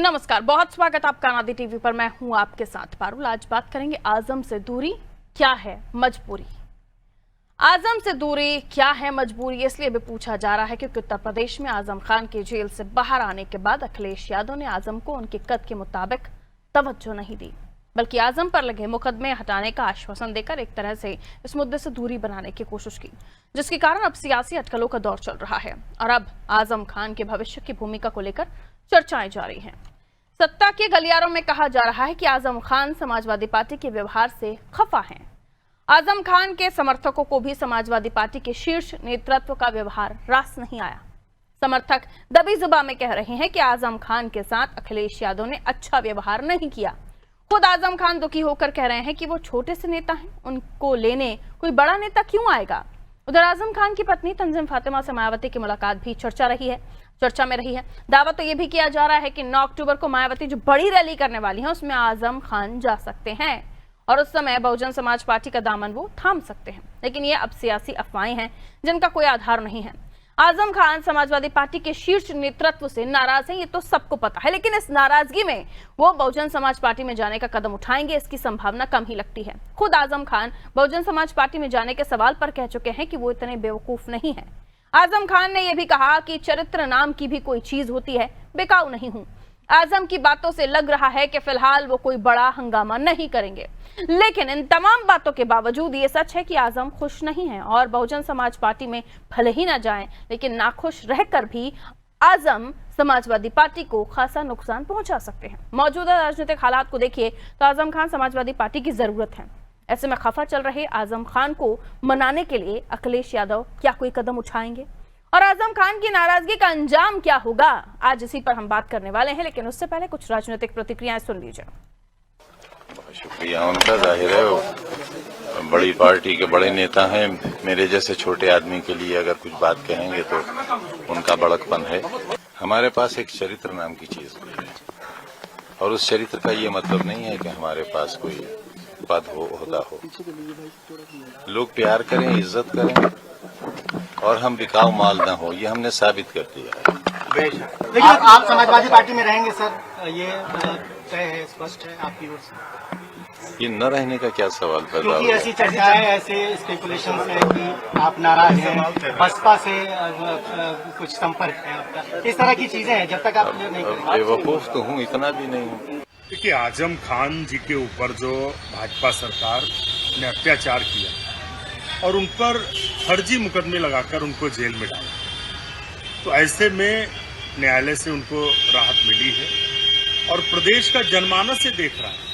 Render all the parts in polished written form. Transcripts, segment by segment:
नमस्कार, बहुत स्वागत आपका आनंदी टीवी पर। मैं हूं आपके साथ पारुल। आज बात करेंगे आजम से दूरी क्या है मजबूरी। आजम से दूरी क्या है मजबूरी इसलिए भी पूछा जा रहा है क्योंकि उत्तर प्रदेश में आजम खान के जेल से बाहर आने के बाद अखिलेश यादव ने आजम को उनके कद के मुताबिक तवज्जो नहीं दी, बल्कि आजम पर लगे मुकदमे हटाने का आश्वासन देकर एक तरह से इस मुद्दे से दूरी बनाने की कोशिश की, जिसके कारण अब सियासी अटकलों का दौर चल रहा है और अब आजम खान के भविष्य की भूमिका को लेकर चर्चाएं जारी हैं। सत्ता के गलियारों में कहा जा रहा है कि आजम खान समाजवादी पार्टी के व्यवहार से खफा हैं। आजम खान के समर्थकों को भी समाजवादी पार्टी के शीर्ष नेतृत्व का व्यवहार रास नहीं आया। समर्थक दबी जुबान में कह रहे हैं कि आजम खान के साथ अखिलेश यादव ने अच्छा व्यवहार नहीं किया। खुद आजम खान दुखी होकर कह रहे हैं कि वो छोटे से नेता हैं, उनको लेने कोई बड़ा नेता क्यों आएगा। उधर आजम खान की पत्नी तंजीम फातिमा से मायावती की मुलाकात भी चर्चा में रही है। दावा तो यह भी किया जा रहा है कि 9 अक्टूबर को मायावती जो बड़ी रैली करने वाली है उसमें आजम खान जा सकते हैं और उस समय बहुजन समाज पार्टी का दामन वो थाम सकते हैं। लेकिन ये अब सियासी अफवाहें हैं जिनका कोई आधार नहीं है। आजम खान समाजवादी पार्टी के शीर्ष नेतृत्व से नाराज हैं, ये तो सबको पता है, लेकिन इस नाराजगी में वो बहुजन समाज पार्टी में जाने का कदम उठाएंगे इसकी संभावना कम ही लगती है। खुद आजम खान बहुजन समाज पार्टी में जाने के सवाल पर कह चुके हैं कि वो इतने बेवकूफ नहीं है। आजम खान ने यह भी कहा कि चरित्र नाम की भी कोई चीज होती है, बेकाऊ नहीं हूं। आजम की बातों से लग रहा है कि फिलहाल वो कोई बड़ा हंगामा नहीं करेंगे, लेकिन इन तमाम बातों के बावजूद ये सच है कि आजम खुश नहीं है और बहुजन समाज पार्टी में भले ही ना जाएं, लेकिन नाखुश रहकर भी आजम समाजवादी पार्टी को खासा नुकसान पहुंचा सकते हैं। मौजूदा राजनीतिक हालात को देखिए तो आजम खान समाजवादी पार्टी की जरूरत है। ऐसे में खफा चल रहे आजम खान को मनाने के लिए अखिलेश यादव क्या कोई कदम उठाएंगे और आजम खान की नाराजगी का अंजाम क्या होगा, आज इसी पर हम बात करने वाले हैं। लेकिन उससे पहले कुछ राजनीतिक प्रतिक्रियाएं सुन लीजिए। बहुत शुक्रिया उनका। जाहिर है वो बड़ी पार्टी के बड़े नेता हैं। मेरे जैसे छोटे आदमी के लिए अगर कुछ बात कहेंगे तो उनका बड़कपन है। हमारे पास एक चरित्र नाम की चीज है और उस चरित्र का ये मतलब नहीं है कि हमारे पास कोई पद हो, ओहदा हो। लोग प्यार करें, इज्जत करें और हम बिकाऊ माल न हो, ये हमने साबित कर दिया है। लेकिन आप समाजवादी पार्टी में रहेंगे सर, ये तय है, स्पष्ट है आपकी ओर से। ये न रहने का क्या सवाल पैदा क्योंकि होगा? ऐसी चर्चाएं, ऐसे स्पेकुलेशन है कि आप नाराज हैं, बसपा से कुछ संपर्क है आपका, इस तरह की चीजें हैं। जब तक आप नहीं करेंगे। बेवकूफ तो हूँ, इतना भी नहीं हूँ। देखिए, आजम खान जी के ऊपर जो भाजपा सरकार ने अत्याचार किया और उन पर फर्जी मुकदमे लगाकर उनको जेल में डाला, तो ऐसे में न्यायालय से उनको राहत मिली है और प्रदेश का जनमानस से देख रहा है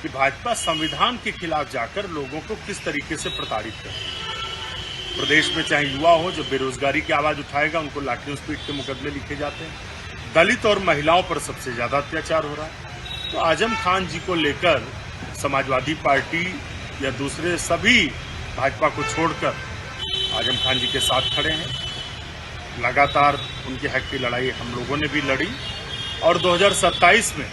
कि भाजपा संविधान के खिलाफ जाकर लोगों को किस तरीके से प्रताड़ित करती है। प्रदेश में चाहे युवा हो जो बेरोजगारी की आवाज उठाएगा उनको लाठियों से पीट के मुकदमे लिखे जाते हैं। दलित और महिलाओं पर सबसे ज्यादा अत्याचार हो रहा है। तो आजम खान जी को लेकर समाजवादी पार्टी या दूसरे सभी भाजपा को छोड़कर आजम खान जी के साथ खड़े हैं। लगातार उनके हक की लड़ाई हम लोगों ने भी लड़ी और 2027 में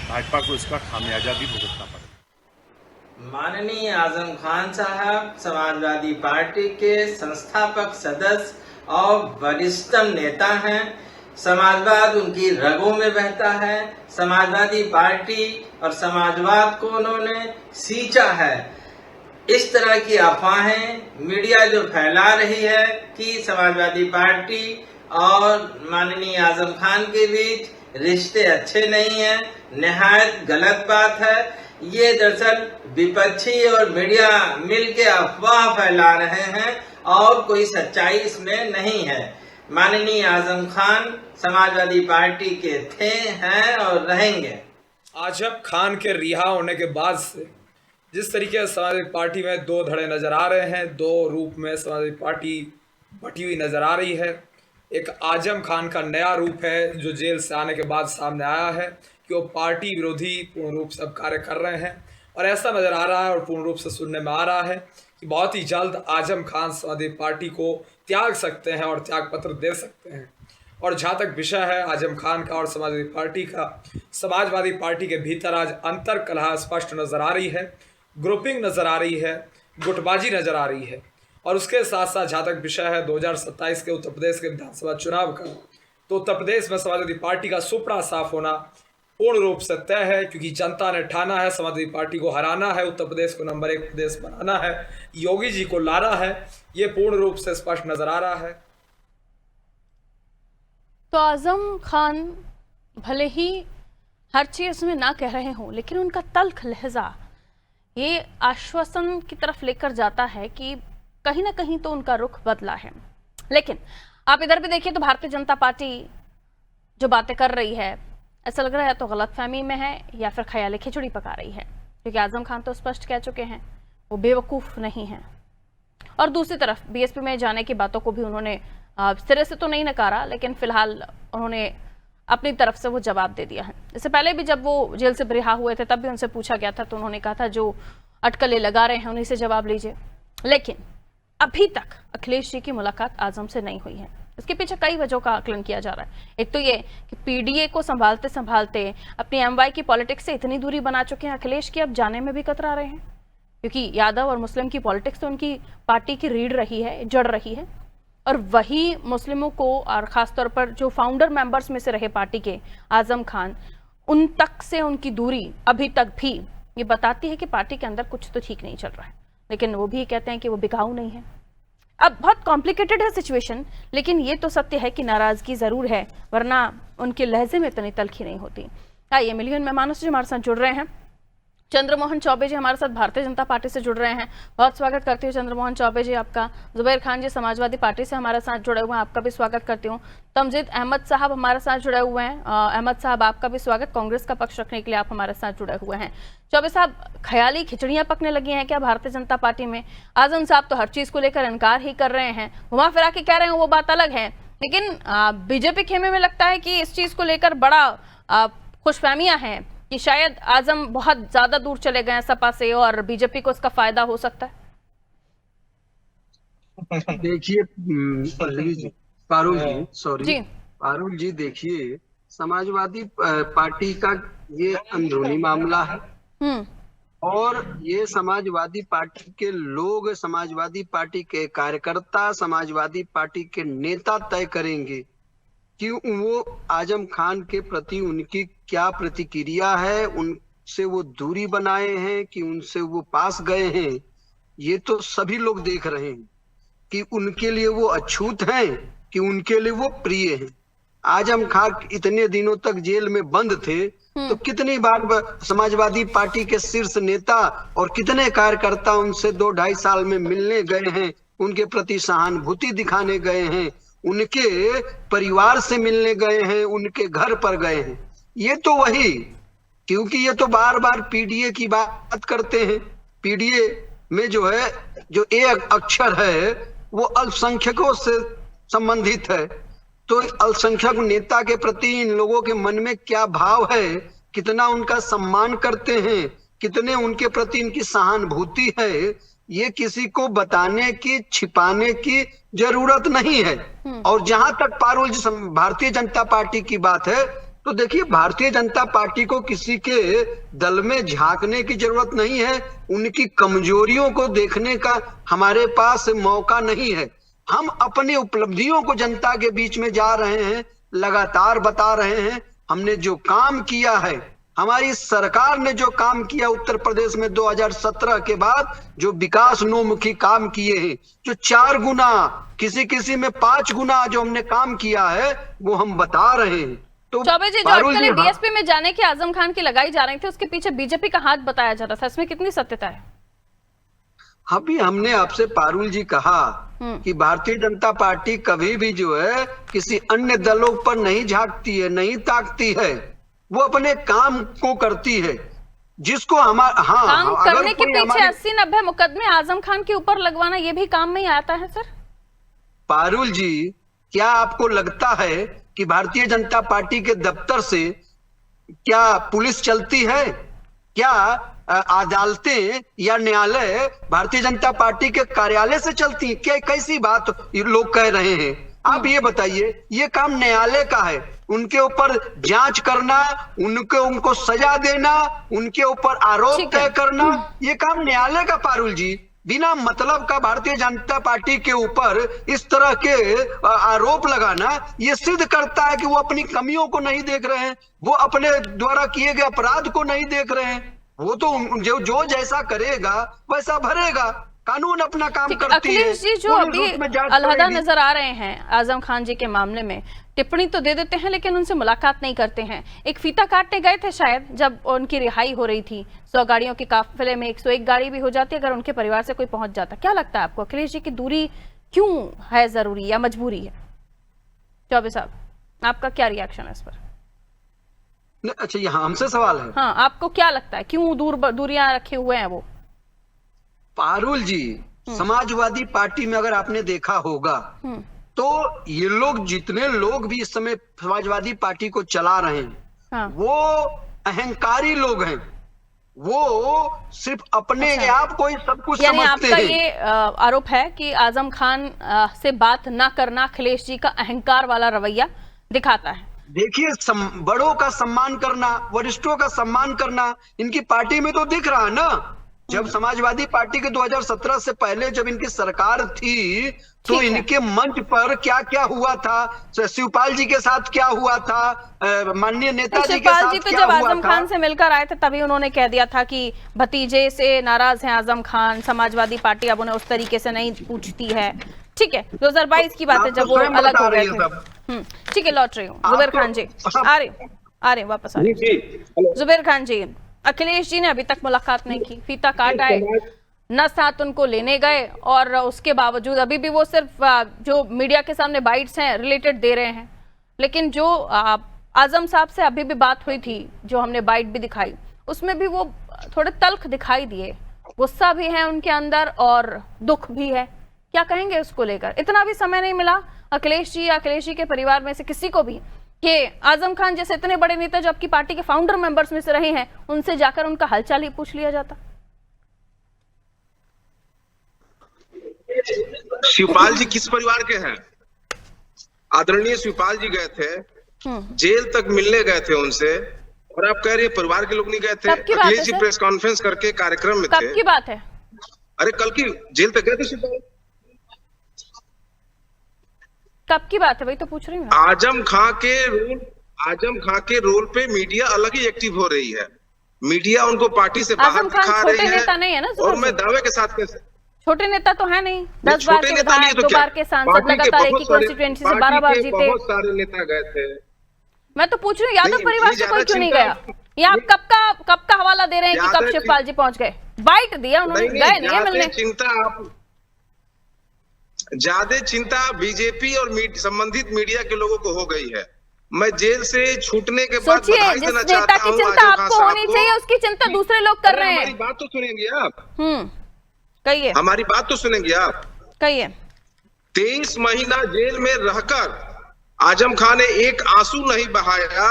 भाजपा को इसका खामियाजा भी भुगतना पड़ा। माननीय आजम खान साहब समाजवादी पार्टी के संस्थापक सदस्य और वरिष्ठतम नेता हैं। समाजवाद उनकी रगों में बहता है। समाजवादी पार्टी और समाजवाद को उन्होंने सींचा है। इस तरह की अफवाहें मीडिया जो फैला रही है कि समाजवादी पार्टी और माननीय आजम खान के बीच रिश्ते अच्छे नहीं हैं, निहायत गलत बात है। ये दरअसल विपक्षी और मीडिया मिलकर अफवाह फैला रहे हैं और कोई सच्चाई इसमें नहीं है। माननीय आजम खान समाजवादी पार्टी के थे, हैं और रहेंगे। आजम खान के रिहा होने के बाद से जिस तरीके से समाजवादी पार्टी में दो धड़े नजर आ रहे हैं, दो रूप में समाजवादी पार्टी बटी हुई नजर आ रही है। एक आजम खान का नया रूप है जो जेल से आने के बाद सामने आया है कि वो पार्टी विरोधी पूर्ण रूप से अब कार्य कर रहे हैं और ऐसा नजर आ रहा है और पूर्ण रूप से सुनने में आ रहा है कि बहुत ही जल्द आजम खान समाजवादी पार्टी को त्याग सकते हैं और त्याग पत्र दे सकते हैं। और जहाँ तक विषय है आजम खान का और समाजवादी पार्टी का, समाजवादी पार्टी के भीतर आज अंतर कलह स्पष्ट नजर आ रही है, ग्रुपिंग नजर आ रही है, गुटबाजी नजर आ रही है। और उसके साथ साथ जहाँ तक विषय है 2027 के उत्तर प्रदेश के विधानसभा चुनाव का, तो उत्तर प्रदेश में समाजवादी पार्टी का सुपड़ा साफ होना पूर्ण रूप से तय है, क्योंकि जनता ने ठाना है समाजवादी पार्टी को हराना है, उत्तर प्रदेश को नंबर 1 प्रदेश बनाना है, योगी जी को लाना है। ये पूर्ण रूप से स्पष्ट नजर आ रहा है। तो आजम खान भले ही हर चीज में ना कह रहे हों, लेकिन उनका तल्ख लहजा ये आश्वासन की तरफ लेकर जाता है कि कहीं ना कहीं तो उनका रुख बदला है। लेकिन आप इधर भी देखिए तो भारतीय जनता पार्टी जो बातें कर रही है, ऐसा लग रहा है तो गलतफहमी में है या फिर ख्याली खिचड़ी पका रही है, क्योंकि आजम खान तो स्पष्ट कह चुके हैं वो बेवकूफ नहीं है। और दूसरी तरफ बीएसपी में जाने की बातों को भी उन्होंने सिरे से तो नहीं नकारा, लेकिन फिलहाल उन्होंने अपनी तरफ से वो जवाब दे दिया है। इससे पहले भी जब वो जेल से रिहा हुए थे तब भी उनसे पूछा गया था तो उन्होंने कहा था जो अटकलें लगा रहे हैं उन्हीं से जवाब लीजिए। लेकिन अभी तक अखिलेश जी की मुलाकात आजम से नहीं हुई है। इसके पीछे कई वजहों का आकलन किया जा रहा है। एक तो ये कि पीडीए को संभालते संभालते अपनी एमवाई की पॉलिटिक्स से इतनी दूरी बना चुके हैं अखिलेश की, अब जाने में भी कतरा रहे हैं, क्योंकि यादव और मुस्लिम की पॉलिटिक्स तो उनकी पार्टी की रीढ़ रही है, जड़ रही है। और वही मुस्लिमों को और खासतौर पर जो फाउंडर मेंबर्स में से रहे पार्टी के आजम खान, उन तक से उनकी दूरी अभी तक भी ये बताती है कि पार्टी के अंदर कुछ तो ठीक नहीं चल रहा है। लेकिन वो भी कहते हैं कि वो बिकाऊ नहीं है। अब बहुत कॉम्प्लिकेटेड है सिचुएशन, लेकिन ये तो सत्य है कि नाराजगी जरूर है, वरना उनके लहजे में इतनी तलखी नहीं होती। आइए मिलियन मेहमानों से हमारे साथ जुड़ रहे हैं। चंद्रमोहन चौबे जी हमारे साथ भारतीय जनता पार्टी से जुड़ रहे हैं, बहुत स्वागत करती हूँ चंद्रमोहन चौबे जी आपका। जुबैर खान जी समाजवादी पार्टी से हमारे साथ जुड़े हुए हैं, आपका भी स्वागत करती हूँ। तमजीद अहमद साहब हमारे साथ जुड़े हुए हैं। अहमद साहब आपका भी स्वागत, कांग्रेस का पक्ष रखने के लिए आप हमारे साथ जुड़े हुए हैं। चौबे साहब, ख्याली खिचड़ियां पकने लगी हैं क्या भारतीय जनता पार्टी में? आजम साहब तो हर चीज को लेकर इनकार ही कर रहे हैं, घुमा फिरा के कह रहे हैं वो बात अलग है, लेकिन बीजेपी खेमे में लगता है कि इस चीज को लेकर बड़ा खुशफहमियां हैं कि शायद आजम बहुत ज्यादा दूर चले गए हैं सपा से और बीजेपी को इसका फायदा हो सकता है। देखिए पारुल जी देखिए, समाजवादी पार्टी का ये अंदरूनी मामला है और ये समाजवादी पार्टी के लोग, समाजवादी पार्टी के कार्यकर्ता, समाजवादी पार्टी के नेता तय करेंगे कि वो आजम खान के प्रति उनकी क्या प्रतिक्रिया है, उनसे वो दूरी बनाए हैं कि उनसे वो पास गए हैं। ये तो सभी लोग देख रहे हैं कि उनके लिए वो अछूत हैं कि उनके लिए वो प्रिय हैं। आजम खान इतने दिनों तक जेल में बंद थे तो कितनी बार समाजवादी पार्टी के शीर्ष नेता और कितने कार्यकर्ता उनसे 2-2.5 साल में मिलने गए हैं, उनके प्रति सहानुभूति दिखाने गए हैं, उनके परिवार से मिलने गए हैं, उनके घर पर गए हैं। ये तो वही, क्योंकि ये तो बार बार पीडीए की बात करते हैं। पीडीए में जो है, जो एक अक्षर है वो अल्पसंख्यकों से संबंधित है। तो अल्पसंख्यक नेता के प्रति इन लोगों के मन में क्या भाव है, कितना उनका सम्मान करते हैं, कितने उनके प्रति इनकी सहानुभूति है, ये किसी को बताने की, छिपाने की जरूरत नहीं है। और जहां तक पारुल जी भारतीय जनता पार्टी की बात है, तो देखिए भारतीय जनता पार्टी को किसी के दल में झांकने की जरूरत नहीं है, उनकी कमजोरियों को देखने का हमारे पास मौका नहीं है। हम अपनी उपलब्धियों को जनता के बीच में जा रहे हैं, लगातार बता रहे हैं। हमने जो काम किया है, हमारी सरकार ने जो काम किया उत्तर प्रदेश में 2017 के बाद, जो विकासोन्मुखी काम किए हैं, जो 4 गुना, किसी में 5 गुना जो हमने काम किया है, वो हम बता रहे हैं। तो चौबे जी, जो अटकलें बीएसपी में जाने की आजम खान की लगाई जा रही थी, उसके पीछे बीजेपी का हाथ बताया जा रहा था, इसमें कितनी सत्यता है? अभी हमने आपसे पारुल जी कहा कि भारतीय जनता पार्टी कभी भी जो है किसी अन्य दलों पर नहीं झांकती है, नहीं ताकती है, वो अपने काम को करती है। जिसको हमारा काम करने के पीछे 80-90 मुकदमे आजम खान के ऊपर लगवाना, ये भी काम में ही आता है सर? पारुल जी, क्या आपको लगता है कि भारतीय जनता पार्टी के दफ्तर से क्या पुलिस चलती है? क्या अदालतें या न्यायालय भारतीय जनता पार्टी के कार्यालय से चलती है? क्या कैसी बात लोग कह रहे हैं? आप ये बताइए, ये काम न्यायालय का है, उनके ऊपर जांच करना, उनको सजा देना, उनके ऊपर आरोप तय करना, ये काम न्यायालय का। पारुल जी, बिना मतलब का भारतीय जनता पार्टी के ऊपर इस तरह के आरोप लगाना ये सिद्ध करता है कि वो अपनी कमियों को नहीं देख रहे हैं, वो अपने द्वारा किए गए अपराध को नहीं देख रहे हैं। वो तो जो जैसा करेगा वैसा भरेगा, कानून अपना काम करती है। अखिलेश जी जो अभी अलहदा नजर आ रहे हैं आजम खान जी के मामले में, टिप्पणी तो दे देते हैं लेकिन उनसे मुलाकात नहीं करते हैं। एक फीता काटने गए थे शायद जब उनकी रिहाई हो रही थी, 100 गाड़ियों के काफिले में 101 गाड़ी भी हो जाती अगर उनके परिवार से कोई पहुंच जाता। क्या लगता है आपको अखिलेश जी की दूरी क्यों है जरूरी या मजबूरी है? चौबे साहब आपका क्या रिएक्शन है इस पर? अच्छा, ये हमसे सवाल है? हाँ, आपको क्या लगता है क्यों दूरियां रखे हुए हैं वो? पारुल जी, समाजवादी पार्टी में अगर आपने देखा होगा तो ये लोग, जितने लोग भी इस समय समाजवादी पार्टी को चला रहे हैं, हाँ। वो अहंकारी लोग हैं। वो सिर्फ अपने आप को ही सब कुछ यानी समझते आपका हैं। ये आरोप है कि आजम खान से बात ना करना अखिलेश जी का अहंकार वाला रवैया दिखाता है। देखिए, बड़ों का सम्मान करना, वरिष्ठों का सम्मान करना इनकी पार्टी में तो दिख रहा है ना। जब समाजवादी पार्टी के 2017 से पहले जब इनकी सरकार थी तो इनके मंच पर क्या क्या हुआ था, शिवपाल जी के साथ क्या हुआ था, माननीय नेताजी के साथ जी तो क्या जब हुआ आजम था। खान से मिलकर आए थे तभी उन्होंने कह दिया था कि भतीजे से नाराज हैं आजम खान, समाजवादी पार्टी अब उन्हें उस तरीके से नहीं पूछती है। ठीक है, 2022 की बात है जब वो अलग हो गए थे। ठीक है, लौट रही हूँ। जुबैर खान जी आ रहे वापस आ रहे। जुबैर खान जी, अखिलेश जी ने अभी तक मुलाकात नहीं की, फीता काट आए, न साथ उनको लेने गए और उसके बावजूद अभी भी वो सिर्फ जो मीडिया के सामने बाइट्स हैं रिलेटेड दे रहे हैं। लेकिन जो आजम साहब से अभी भी बात हुई थी, जो हमने बाइट भी दिखाई, उसमें भी वो थोड़े तल्ख दिखाई दिए, गुस्सा भी है उनके अंदर और दुख भी है। क्या कहेंगे उसको लेकर? इतना भी समय नहीं मिला अखिलेश जी या अखिलेश जी के परिवार में से किसी को भी कि आजम खान जैसे इतने बड़े नेता जो आपकी पार्टी के फाउंडर मेंबर्स में से रहे हैं, उनसे जाकर उनका हालचाल ही पूछ लिया जाता? शिवपाल जी किस परिवार के हैं? आदरणीय शिवपाल जी गए थे, जेल तक मिलने गए थे उनसे, और आप कह रही है परिवार के लोग नहीं गए थे? अखिलेश जी प्रेस कॉन्फ्रेंस करके कार्यक्रम में थे। कब की बात है? अरे कल की, जेल तक गए थे शिवपाल। कब की बात है, वही तो पूछ रही हूँ। आजम खां के रोल पे मीडिया अलग ही एक्टिव हो रही है। मीडिया उनको पार्टी से बाहर दिखा रही है। नेता नहीं है ना, और मैं दावे के साथ छोटे नेता तो है नहीं। 10 बार के विधायक, 2 बार के सांसद, लगातार एक ही कॉन्स्टिट्यूएंसी से 12 बार जीते। बहुत सारे नेता गए थे। मैं तो पूछ रही हूँ यादव परिवार से कोई क्यों नहीं गया? या आप कब का हवाला दे रहे हैं कि कब शिवपाल जी पहुंच गए? बाइट दिया उन्होंने, गए नहीं है मिलने। ज्यादा चिंता बीजेपी और संबंधित मीडिया के लोगों को हो गई है। मैं जेल से छूटने के बाद बधाई देना चाहता हूं। चिंता आपको होनी चाहिए, उसकी चिंता दूसरे लोग कर रहे हैं। हमारी बात तो सुनेंगे आप। कहिए, हमारी बात तो सुनेंगे आप। कहिए। 23 महीना जेल में रहकर आजम खान ने एक आंसू नहीं बहाया,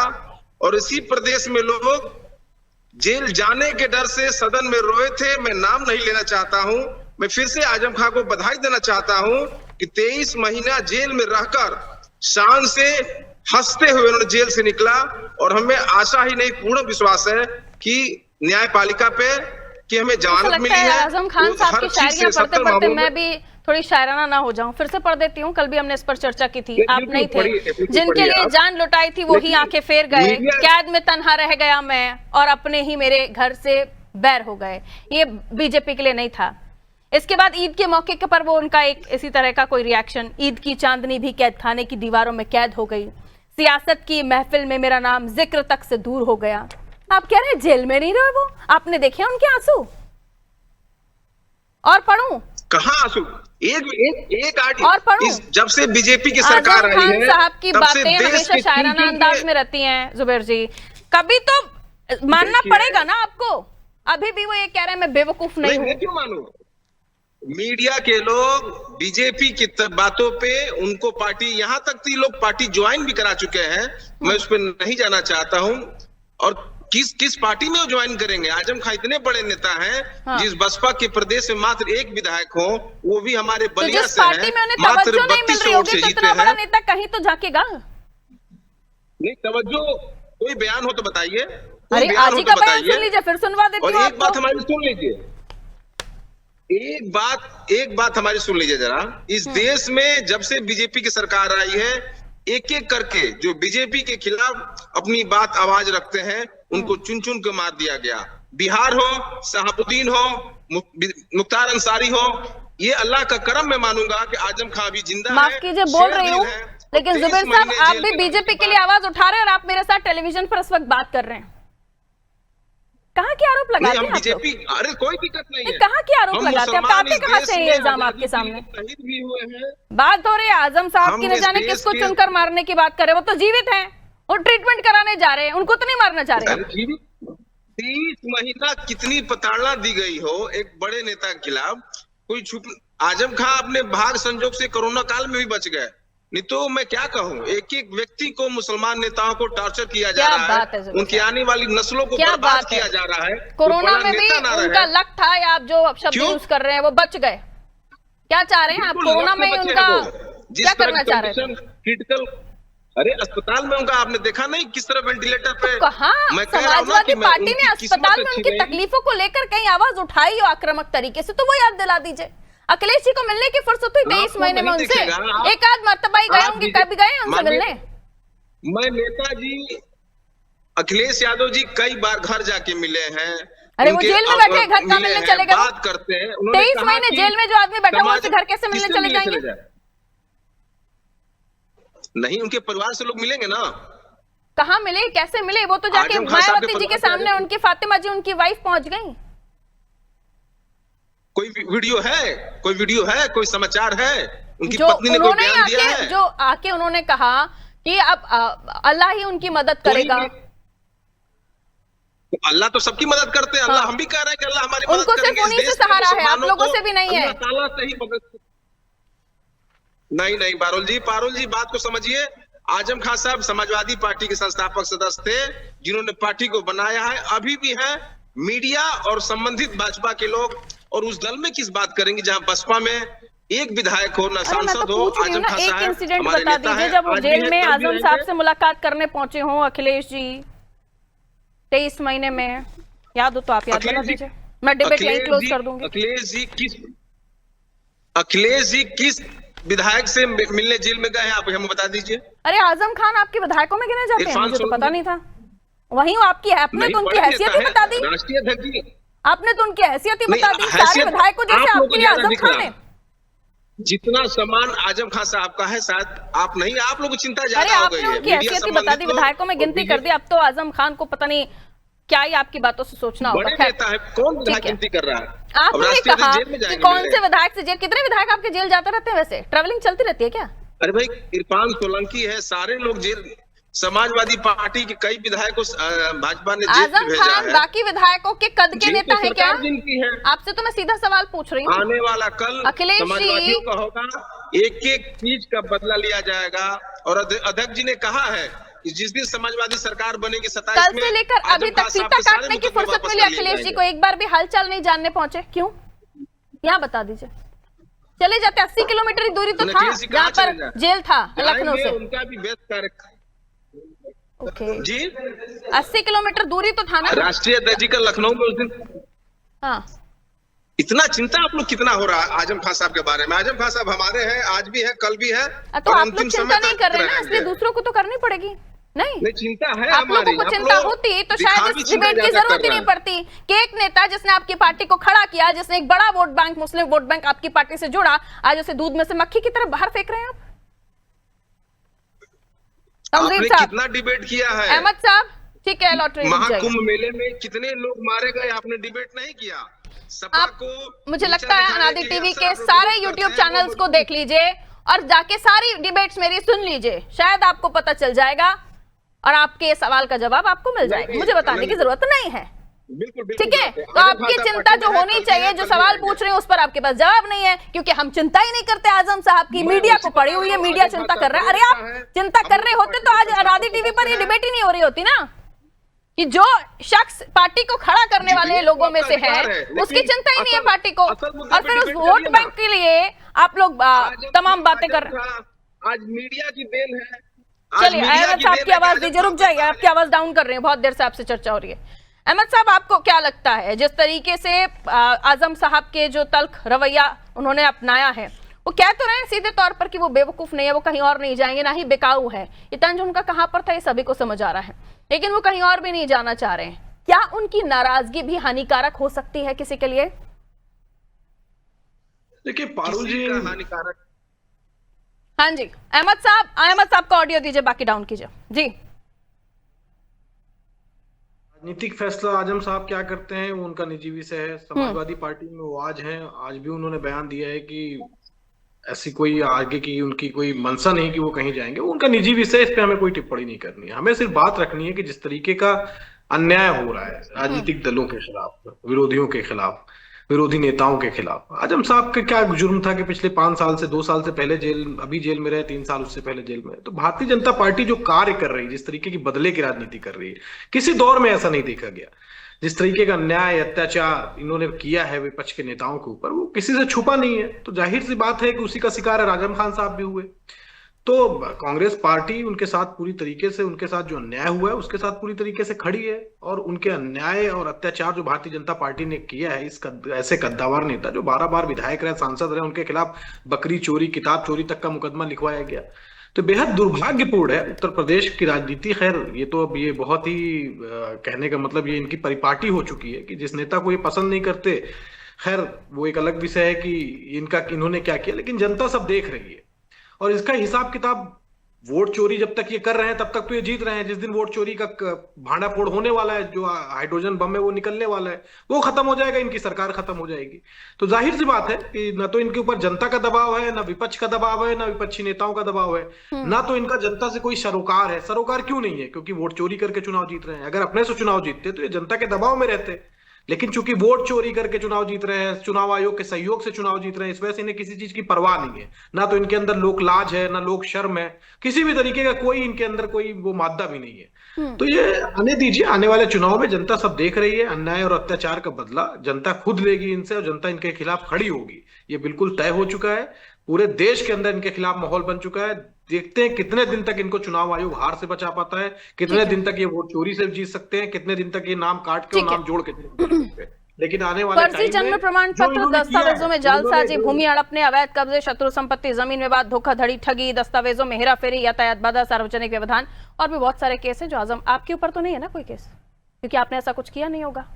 और इसी प्रदेश में लोग जेल जाने के डर से सदन में रोए थे। मैं नाम नहीं लेना चाहता हूं। मैं फिर से आजम खान को बधाई देना चाहता हूं कि 23 महीना जेल में रहकर शान से हंसते हुए उन्होंने जेल से निकला, और हमें आशा ही नहीं पूर्ण विश्वास है कि न्यायपालिका पे कि हमें जमानत मिली है। आजम खान साहब की शायरियां पढ़ते पढ़ते मैं भी थोड़ी शायराना ना हो जाऊं, फिर से पढ़ देती हूँ। कल भी हमने इस पर चर्चा की थी, आप नहीं थे। जिनके लिए जान लुटाई थी वो ही आंखें फेर गए, कैद में तन्हा रह गया मैं, और अपने ही मेरे घर से बैर हो गए। ये बीजेपी के लिए नहीं था। इसके बाद ईद के मौके के पर वो उनका एक इसी तरह का कोई रिएक्शन, ईद की चांदनी भी कैद खाने की दीवारों में कैद हो गई, सियासत की महफिल में मेरा नाम जिक्र तक से दूर हो गया। आप कह रहे हैं जेल में नहीं रहे वो? आपने देखे उनके आंसू? और पढ़ूं? कहाँ आंसू? एक और पढ़ूं? जब से बीजेपी की सरकार आई है, साहब की बातें हमेशा शायराना अंदाज में रहती हैं। जुबैर जी, कभी तो मानना पड़ेगा ना आपको। अभी भी वो ये कह रहे हैं मैं बेवकूफ नहीं हूँ। क्यों मानूं? मीडिया के लोग बीजेपी की बातों पे उनको पार्टी, यहां तक कि लोग पार्टी ज्वाइन भी करा चुके हैं। मैं उस पर नहीं जाना चाहता हूं। और किस पार्टी में वो ज्वाइन करेंगे? आजम खान इतने बड़े नेता हैं, जिस बसपा के प्रदेश में मात्र एक विधायक हो, वो भी हमारे बलिया से है, मात्र 32 वोट से जीते हैं। बड़ा नेता कहीं तो झांकेगा। नहीं, तवज्जो, कोई बयान हो तो बताइए। अरे आज ही का बयान सुन लीजिए, फिर सुनवा देती हूँ। और एक बात हमारी सुन लीजिए, एक बात हमारी सुन लीजिए जरा। इस देश में जब से बीजेपी की सरकार आई है, एक एक करके जो बीजेपी के खिलाफ अपनी बात आवाज रखते हैं उनको चुन चुन के मार दिया गया। बिहार हो, शहाबुद्दीन हो, मुख्तार अंसारी हो, ये अल्लाह का करम मैं मानूंगा कि आजम खां अभी जिंदा है। माफ कीजिए, बोल रही हूँ, लेकिन जुबैर साहब आप भी बीजेपी के लिए आवाज उठा रहे हैं और आप मेरे साथ टेलीविजन पर इस वक्त बात कर रहे हैं। कहाँ के आरोप लगाते हैं बीजेपी? अरे कोई दिक्कत नहीं है। कहाँ के आरोप लगाते हैं? आते कहाँ से ये इल्जाम आपके सामने? शहीद भी हुए हैं। बात हो रही है आजम साहब की, न जाने किसको चुनकर मारने की बात कर रहे हैं। वो तो जीवित हैं और ट्रीटमेंट कराने जा रहे हैं, उनको तो नहीं मारना चाह रहे। 30 महीना कितनी प्रताड़ना दी गई हो एक बड़े नेता के खिलाफ। कोई छुप आजम खां अपने भाग संजोग से कोरोना काल में भी बच गए, नहीं तो मैं क्या कहूँ। एक एक व्यक्ति को, मुसलमान नेताओं को टॉर्चर किया जा रहा है, उनकी आने वाली नस्लों को बर्बाद किया जा रहा है। कोरोना में भी उनका लक था, या आप जो शब्द यूज कर रहे हैं वो बच गए। क्या चाह रहे हैं आप? कोरोना में उनका क्या करना चाह रहे हैं? क्रिटिकल, अरे अस्पताल में उनका आपने देखा नहीं किस तरह वेंटिलेटर पे। कहाँ समाजवादी पार्टी ने अस्पताल में उनकी तकलीफों को लेकर कहीं आवाज उठाई हो आक्रामक तरीके से, तो वो याद दिला दीजिए। अखिलेश जी को मिलने की फुर्सत हुई 23 महीने में उनसे? एक आध मर्तबा ही गए होंगे, कभी गए उनसे मिलने? मैं नेताजी अखिलेश यादव जी कई बार घर जाके मिले हैं। अरे वो जेल में बैठे, घर कहाँ मिलने चले गए? बात करते हैं। 23 महीने जेल में जो आदमी बैठा हुआ, उससे घर कैसे मिलने चले जाएंगे? नहीं, उनके परिवार से लोग मिलेंगे ना। कहाँ मिले, कैसे मिले? वो तो जाके मायावती जी के सामने उनकी फातिमा जी, उनकी वाइफ पहुंच गई। कोई वीडियो है, कोई वीडियो है, कोई समाचार है? उनकी पत्नी ने कोई बयान दिया है? जो आके उन्होंने कहा कि अब अल्लाह ही उनकी मदद करेगा। अल्लाह तो सबकी मदद करते हैं। अल्लाह, हम भी कह रहे हैं कि अल्लाह हमारी उनको सिर्फ उन्हीं से सहारा है, आप लोगों से भी नहीं है। नहीं पारुल जी बात को समझिए। आजम खान साहब समाजवादी पार्टी के संस्थापक सदस्य थे, जिन्होंने पार्टी को बनाया है, अभी भी है। मीडिया और संबंधित भाजपा के लोग और उस दल में किस बात करेंगे जहां बसपा में एक विधायक हो, न सांसद हो। आजम खान साहब एक इंसिडेंट बता दीजिए जब वो जेल में आजम साहब से मुलाकात करने पहुंचे हो अखिलेश जी 23 महीने में, याद हो तो आप याद दिला दीजिए। मैं डिबेट यहीं क्लोज कर दूंगी। अखिलेश जी किस विधायक से मिलने जेल में गए हैं, आप हमें बता दीजिए। अरे आजम खान आपके विधायकों में गिने जाते हैं? मुझे तो पता नहीं था। वहीं आपकी आपने तो उनकी हैसियत ही बता दी। राष्ट्रीय अध्यक्ष आपने तो उनकी हैसियत ही बता दी। सारे विधायकों जैसे आपके लिए आजम खान है। जितना सम्मान आजम खान साहब का है, शायद आप नहीं, आप लोग चिंता ज्यादा हो गई है। आपने उनकी हैसियत ही बता दी, विधायकों में गिनती कर दी। अब तो आजम खान को पता नहीं क्या ही आपकी बातों से सोचना होगा। कौन विधायक गिनती कर रहा है? आपने कहा कि कौन से विधायक से जेल, कितने विधायक आपके जेल जाते रहते हैं? वैसे ट्रैवलिंग चलती रहती है क्या? अरे भाई, इरफान सोलंकी है, सारे लोग जेल। समाजवादी पार्टी के कई विधायकों भाजपा ने जेल भेजा है। बाकी विधायकों के कद के नेता है क्या? आपसे तो मैं सीधा सवाल पूछ रही हूँ। आने वाला कल अखिलेश समाजवादियों का होगा, एक एक चीज का बदला लिया जाएगा। और अध्यक्ष जी ने कहा है कि जिस दिन समाजवादी सरकार बनेगी 27 कल से लेकर अभी तक फीता काटने की फुर्सत मिली अखिलेश जी को, एक बार भी हालचाल नहीं जानने पहुंचे, क्यों? यहाँ बता दीजिए। चले जाते, 80 किलोमीटर की दूरी तो था जहाँ पर जेल था लखनऊ से। उनका भी व्यस्त कार्यक्रम जी 80 किलोमीटर दूरी तो था ना। राष्ट्रीय अध्यक्ष जी का लखनऊ में उस दिन। हाँ, इतना चिंता आप लोग कितना हो रहा है आजम खान साहब के बारे में? आजम खान साहब हमारे हैं, आज भी है, कल भी है। तो आप लोग चिंता नहीं कर रहे हैं ना, इसलिए दूसरों को तो करनी पड़ेगी। नहीं चिंता है। आप लोगों को चिंता होती तो शायद इस डिबेट की जरूरत ही नहीं पड़ती कि एक नेता जिसने आपकी पार्टी को खड़ा किया, जिसने एक बड़ा वोट बैंक, मुस्लिम वोट बैंक आपकी पार्टी से जुड़ा, आज उसे दूध में से मक्खी की तरह बाहर फेंक रहे हैं आप। आपने कितना डिबेट किया है? अहमद साहब, ठीक है, लॉटरी महाकुंभ मेले में कितने लोग मारे गए, आपने डिबेट नहीं किया। सपा को मुझे लगता है अनादि टीवी के सारे यूट्यूब चैनल्स को देख लीजिए और जाके सारी डिबेट्स मेरी सुन लीजिए, शायद आपको पता चल जाएगा और आपके सवाल का जवाब आपको मिल जाएगा। मुझे बताने की जरूरत नहीं है, ठीक है? तो आपकी चिंता जो होनी चाहिए, जो सवाल पूछ रहे हैं उस पर आपके पास जवाब नहीं है, क्योंकि हम चिंता ही नहीं करते आजम साहब की। मीडिया को पड़ी हुई है, मीडिया चिंता कर रहा है। अरे आप चिंता कर रहे होते तो आज अनादि टीवी पर ये डिबेट ही नहीं हो रही होती ना, कि जो शख्स पार्टी को खड़ा करने वाले लोगों में से है उसकी चिंता ही नहीं है पार्टी को, और फिर उस वोट बैंक के लिए आप लोग तमाम बातें कर रहे हैं। आज मीडिया की देन है। चलिए अहमद साहब की आवाज दीजिए, रुक जाइए, आपकी आवाज डाउन कर रहे हैं, बहुत देर से आपसे चर्चा हो रही है। अहमद साहब, आपको क्या लगता है जिस तरीके से आजम साहब के जो तल्ख रवैया उन्होंने अपनाया है, वो कह तो रहे हैं सीधे तौर पर कि वो बेवकूफ नहीं है, वो कहीं और नहीं जाएंगे, ना ही बेकाऊ है, ये तंज उनका कहां पर था ये सभी को समझ आ रहा है, लेकिन वो कहीं और भी नहीं जाना चाह रहे हैं। क्या उनकी नाराजगी भी हानिकारक हो सकती है किसी के लिए? देखिए पारुल जी, हानिकारक। हाँ जी अहमद साहब का ऑडियो दीजिए, बाकी डाउन कीजिए जी। राजनीतिक फैसला आजम साहब क्या करते हैं वो उनका निजी विषय है। समाजवादी पार्टी में वो आज हैं, आज भी उन्होंने बयान दिया है कि ऐसी कोई आगे की उनकी कोई मंशा नहीं कि वो कहीं जाएंगे, वो उनका निजी विषय, इस पे हमें कोई टिप्पणी नहीं करनी है। हमें सिर्फ बात रखनी है कि जिस तरीके का अन्याय हो रहा है राजनीतिक दलों के खिलाफ, विरोधियों के खिलाफ, विरोधी नेताओं के खिलाफ, आजम साहब का क्या जुर्म था कि पिछले 5 साल से 2 साल से पहले जेल, अभी जेल में रहे, 3 साल उससे पहले जेल में। तो भारतीय जनता पार्टी जो कार्य कर रही है, जिस तरीके की बदले की राजनीति कर रही है, किसी दौर में ऐसा नहीं देखा गया। जिस तरीके का अन्याय, अत्याचार इन्होंने किया है विपक्ष के नेताओं के ऊपर, वो किसी से छुपा नहीं है। तो जाहिर सी बात है कि उसी का शिकार आजम खान साहब भी हुए। तो कांग्रेस पार्टी उनके साथ पूरी तरीके से, उनके साथ जो अन्याय हुआ है उसके साथ पूरी तरीके से खड़ी है, और उनके अन्याय और अत्याचार जो भारतीय जनता पार्टी ने किया है, इस ऐसे कद्दावर नेता जो 12 बार विधायक रहे, सांसद रहे, उनके खिलाफ बकरी चोरी, किताब चोरी तक का मुकदमा लिखवाया गया। तो बेहद दुर्भाग्यपूर्ण है उत्तर प्रदेश की राजनीति। खैर ये तो अब ये बहुत ही कहने का मतलब ये इनकी परिपाटी हो चुकी है कि जिस नेता को ये पसंद नहीं करते, खैर वो एक अलग विषय है कि इन्होंने क्या किया, लेकिन जनता सब देख रही है। और इसका हिसाब किताब, वोट चोरी जब तक ये कर रहे हैं तब तक तो ये जीत रहे हैं। जिस दिन वोट चोरी का भांडा फोड़ होने वाला है, जो हाइड्रोजन बम है वो निकलने वाला है, वो खत्म हो जाएगा, इनकी सरकार खत्म हो जाएगी। तो जाहिर सी बात है कि न तो इनके ऊपर जनता का दबाव है, न विपक्ष का दबाव है, न विपक्षी नेताओं का दबाव है, ना तो इनका जनता से कोई सरोकार है। सरोकार क्यों नहीं है? क्योंकि वोट चोरी करके चुनाव जीत रहे हैं। अगर अपने से चुनाव जीतते तो ये जनता के दबाव में रहते, लेकिन चूंकि वोट चोरी करके चुनाव जीत रहे हैं, चुनाव आयोग के सहयोग से चुनाव जीत रहे हैं, इस वजह से इन्हें किसी चीज की परवाह नहीं है। ना तो इनके अंदर लोक लाज है, ना लोक शर्म है, किसी भी तरीके का कोई इनके अंदर कोई वो मादा भी नहीं है। तो ये आने दीजिए, आने वाले चुनाव में जनता सब देख रही है। अन्याय और अत्याचार का बदला जनता खुद लेगी इनसे, और जनता इनके खिलाफ खड़ी होगी, ये बिल्कुल तय हो चुका है। पूरे देश के अंदर इनके खिलाफ माहौल बन चुका है। देखते हैं कितने दिन तक इनको चुनाव आयोग हार से बचा पाता है, कितने दिन तक ये वोट चोरी से जीत सकते हैं, कितने दिन तक ये नाम काट के और नाम जोड़ के जीत सकते हैं। लेकिन आने वाले फर्जी जन्म प्रमाण पत्र, दस्तावेजों में जालसाजी, भूमि हड़पने, अवैध कब्जे, शत्रु संपत्ति, जमीन विवाद, धोखाधड़ी, ठगी, दस्तावेजों में हेराफेरी, यातायात बाधा, सार्वजनिक व्यवधान और भी बहुत सारे केस हैं। जो आजम आपके ऊपर तो नहीं है ना कोई केस, क्योंकि आपने ऐसा कुछ किया नहीं होगा,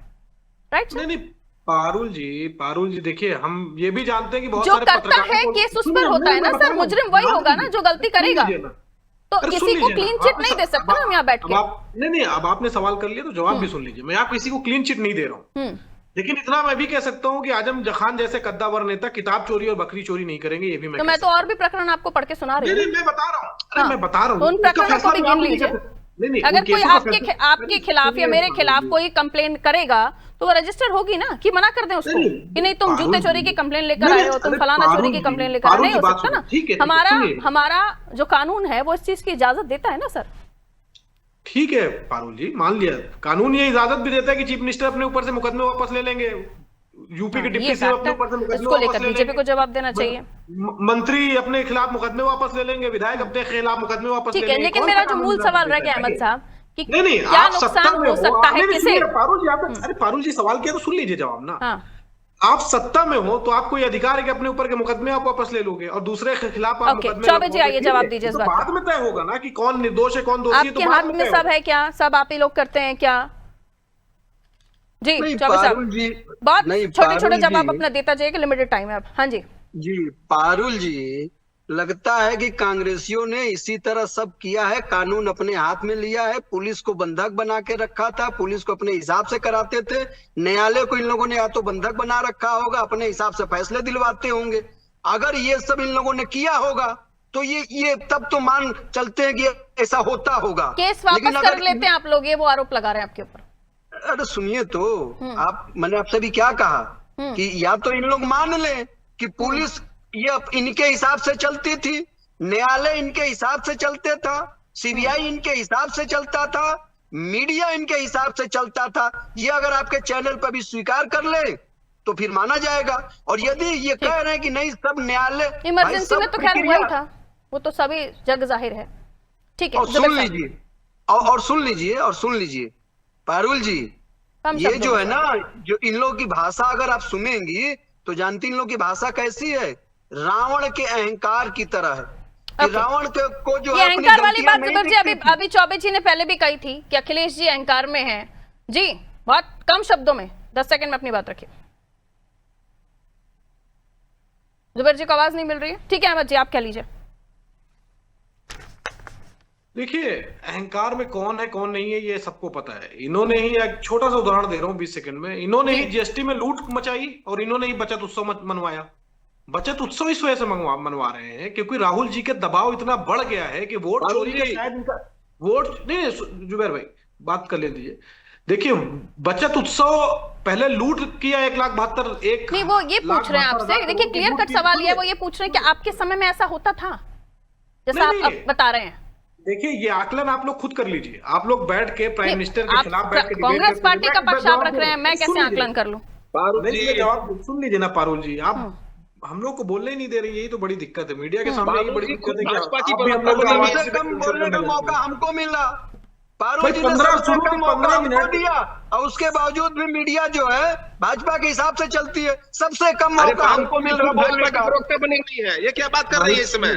राइट? नहीं पारुल जी देखिए, हम ये भी जानते हैं कि बहुत जो सारे करता है केस उस पर होता है ना सर, मुजरिम वही होगा ना जो गलती करेगा। तो किसी को क्लीन चिट नहीं दे सकते हम यहाँ बैठ के। नहीं, अब आपने सवाल कर लिया तो जवाब भी सुन लीजिए। मैं आप किसी को क्लीन चिट नहीं दे रहा हूँ, लेकिन इतना मैं भी कह सकता हूँ कि आजम खान जैसे कद्दावर नेता किताब चोरी और बकरी चोरी नहीं करेंगे, ये भी मैं। तो मैं तो और भी प्रकरण आपको पढ़ के सुना रही हूँ। नहीं, मैं बता रहा हूँ, मैं बता रहा हूँ, उन प्रकरणों को भी गिन लीजिए। अगर कोई आपके खिलाफ या मेरे खिलाफ कोई कंप्लेन करेगा तो वो रजिस्टर होगी ना, कि मना कर दें उसको कि नहीं तुम जूते चोरी की कंप्लेन लेकर आए हो, तुम फलाना चोरी की कंप्लेन लेकर आए, नहीं हो सकता ना। हमारा जो कानून है वो इस चीज की इजाजत देता है ना सर। ठीक है पारुल जी, मान लिया कानून ये इजाजत भी देता है कि चीफ मिनिस्टर अपने ऊपर से मुकदमे वापस ले लेंगे, यूपी के डिप्टी सीएम अपने ऊपर से मुकदमे वापस ले बीजेपी को जवाब देना चाहिए, मंत्री अपने खिलाफ मुकदमे वापस ले लेंगे, विधायक अपने खिलाफ मुकदमे वापस ले लेंगे। लेकिन मेरा जो मूल सवाल रह गया अहमद साहब कि नहीं, क्या आप नुकसान हो सकता है किसे? पारुल जी आपने, अरे पारुल जी सवाल किया तो सुन लीजिए जवाब ना। आप सत्ता में हो तो आपको ये अधिकार है कि अपने ऊपर के मुकदमे आप वापस ले लोगे और दूसरे के खिलाफ आप मुकदमे। चौबे जी आइए जवाब दीजिए इस बात बाद में तय होगा ना कि कौन निर्दोष है कौन दोषी है। आपके हाथ में सब है क्या? सब आप ही लोग करते हैं क्या? जी चौबे साहब बहुत छोटे छोटे जवाब अपना देता जाइए, लिमिटेड टाइम है अब। हाँ जी पारुल जी, लगता है कि कांग्रेसियों ने इसी तरह सब किया है, कानून अपने हाथ में लिया है, पुलिस को बंधक बना के रखा था, पुलिस को अपने हिसाब से कराते थे, न्यायालय को इन लोगों ने या तो बंधक बना रखा होगा, अपने हिसाब से फैसले दिलवाते होंगे। अगर ये सब इन लोगों ने किया होगा तो ये तब तो मान चलते हैं कि ऐसा होता होगा। केस वापस कर लेते हैं आप लोग, ये वो आरोप लगा रहे हैं आपके ऊपर। अरे सुनिए तो आप, मैंने आपसे भी क्या कहा कि या तो इन लोग मान ले कि पुलिस ये इनके हिसाब से चलती थी, न्यायालय इनके हिसाब से चलते था, सीबीआई इनके हिसाब से चलता था, मीडिया इनके हिसाब से चलता था। ये अगर आपके चैनल पर भी स्वीकार कर ले तो फिर माना जाएगा। और यदि ये कह रहे हैं कि नहीं सब न्यायालय, इमरजेंसी में तो खैर हुआ ही था, वो तो सभी जग जाहिर है। ठीक है, और सुन लीजिए और सुन लीजिए पारुल जी, कम ये शब्दों जो में है ना, जो इन लोगों की भाषा अगर आप सुनेंगी तो जानती इन लोगों की भाषा कैसी है, रावण के अहंकार की तरह है कि रावण को जो ये है अपनी अहंकार वाली गलतियां बात नहीं जुबेर जी दिखती थी। अभी चौबे जी ने पहले भी कही थी कि अखिलेश जी अहंकार में हैं जी। बहुत कम शब्दों में 10 सेकंड में अपनी बात रखिए। जुबेर जी को आवाज नहीं मिल रही है, ठीक है अहमद जी आप कह लीजिए। देखिए, अहंकार में कौन है कौन नहीं है ये सबको पता है। इन्होंने ही, एक छोटा सा उदाहरण दे रहा हूँ 20 सेकंड में, इन्होंने ही जीएसटी में लूट मचाई और इन्होंने ही बचत उत्सव मनवाया। बचत उत्सव इस वजह से मनवा रहे हैं क्योंकि राहुल जी के दबाव इतना बढ़ गया है कि वोट चोरी का शायद इनका वोट नहीं। जुबैर भाई बात कर ले दीजिए। देखिए, बचत उत्सव पहले लूट किया 1,72,000 नहीं वो ये पूछ रहे हैं आपसे, देखिए क्लियर कट सवाल ये है, वो ये पूछ रहे हैं कि आपके समय में ऐसा होता था जैसा आप अब बता रहे हैं। देखिए, ये आकलन आप लोग खुद कर लीजिए। आप लोग बैठ के प्राइम मिनिस्टर के आप खिलाफ बैठ के कांग्रेस पार्टी का पक्ष आप रख रहे हैं, मैं कैसे आकलन कर लूं? जवाब सुन लीजिए ना पारुल जी, आप हम लोग को बोलने ही नहीं दे रही, यही तो बड़ी दिक्कत है। मीडिया के सामने यही बड़ी दिक्कत है कि आप भी हम लोग को कम आवाज से कम बोलने का मौका हमको मिला, पारुल भाई जी ने 15 सबसे कम मौका 15 हमको मिनट दिया और उसके बावजूद भी मीडिया जो है भाजपा के हिसाब से चलती है। सबसे कम मौका हमको मिल रहा बोलने का। प्रवक्ता बनी हुई है, ये क्या बात कर रही है इस समय?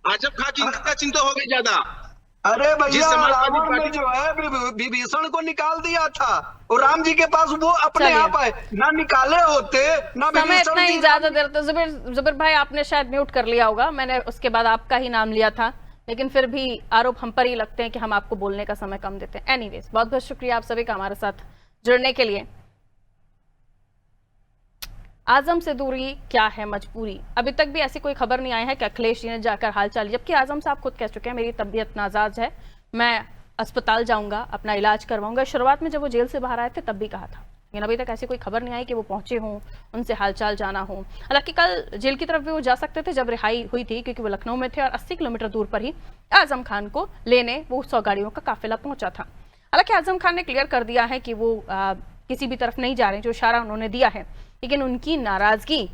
आजम खान की का चिंता हो गई ज्यादा। अरे भैया, जिस समाजवादी रावण ने पार्टी जो है विभीषण को निकाल दिया था और राम जी के पास वो अपने चलिए। आप आए, ना निकाले होते ना समय विभीषण इतना जी। ही इजाजत दे रहा था। जुबेर भाई आपने शायद म्यूट कर लिया होगा, मैंने उसके बाद आपका ही नाम लिया था, लेकिन फिर भी आरोप हम पर ही लगते हैं कि हम आपको बोलने का समय कम देते हैं। एनीवेज, बहुत बहुत शुक्रिया आप सभी का हमारे साथ जुड़ने के लिए। आजम से दूरी क्या है मजबूरी, अभी तक भी ऐसी कोई खबर नहीं आई है कि अखिलेश जी ने जाकर हालचाल, जबकि आजम साहब खुद कह चुके हैं मेरी तबीयत नाजाज है, मैं अस्पताल जाऊंगा, अपना इलाज करवाऊंगा। शुरुआत में जब वो जेल से बाहर आए थे तब भी कहा था, लेकिन अभी तक ऐसी कोई खबर नहीं आई कि वो पहुंचे हों, उनसे हालचाल जाना हो। हालांकि कल जेल की तरफ भी वो जा सकते थे जब रिहाई हुई थी, क्योंकि वो लखनऊ में थे और 80 किलोमीटर दूर पर ही आजम खान को लेने वो 100 गाड़ियों का काफिला पहुंचा था। हालांकि आजम खान ने क्लियर कर दिया है कि वो किसी भी तरफ नहीं जा रहे, जो इशारा उन्होंने दिया है, लेकिन उनकी नाराजगी,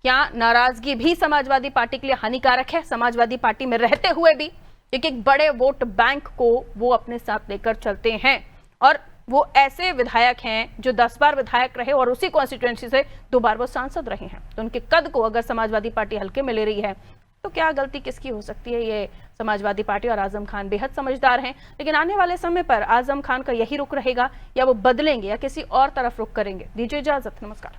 क्या नाराजगी भी समाजवादी पार्टी के लिए हानिकारक है? समाजवादी पार्टी में रहते हुए भी, क्योंकि एक बड़े वोट बैंक को वो अपने साथ लेकर चलते हैं और वो ऐसे विधायक हैं जो 10 बार विधायक रहे और उसी कॉन्स्टिट्यूएंसी से 2 बार वो सांसद रहे हैं। तो उनके कद को अगर समाजवादी पार्टी हल्के में ले रही है तो क्या गलती किसकी हो सकती है? ये समाजवादी पार्टी और आजम खान बेहद समझदार हैं, लेकिन आने वाले समय पर आजम खान का यही रुख रहेगा या वो बदलेंगे या किसी और तरफ रुख करेंगे? दीजिए इजाजत, नमस्कार।